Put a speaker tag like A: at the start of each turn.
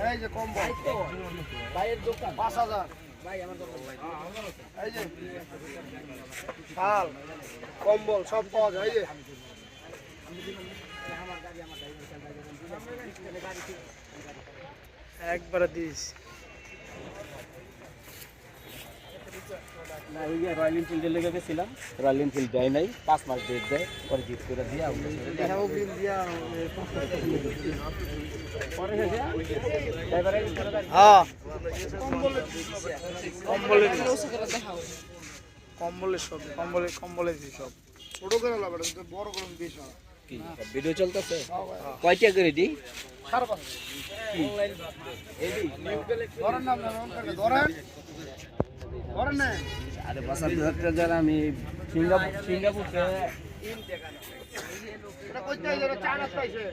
A: এই যে কম্বল ভাইয়ের দোকান 5000 ভাই আমার দোকান এই যে শাল কম্বল সব পাওয়া যায় এই যে একবারে দিস
B: না ওই যে রয়্যাল এনফিল্ডে লেগে গেছিলাম, রয়্যাল এনফিল্ড দেয় নাই, 5 মাস ডেট দেয়, পরে জিত করে দিয়ে আমরা পরে গেছে ড্রাইভারের
A: হ্যাঁ কম্বলের সব ছোট করে লাগাবে বড় করে দিস
B: কি ভিডিও চলতেছে কয়টা করে দিই
A: 5.5
B: কি
A: ধরেন না ধরেন ধরেন না
B: আরে 75,000 আমি সিঙ্গাপুরতে
A: এটা কইতে চার পাইছে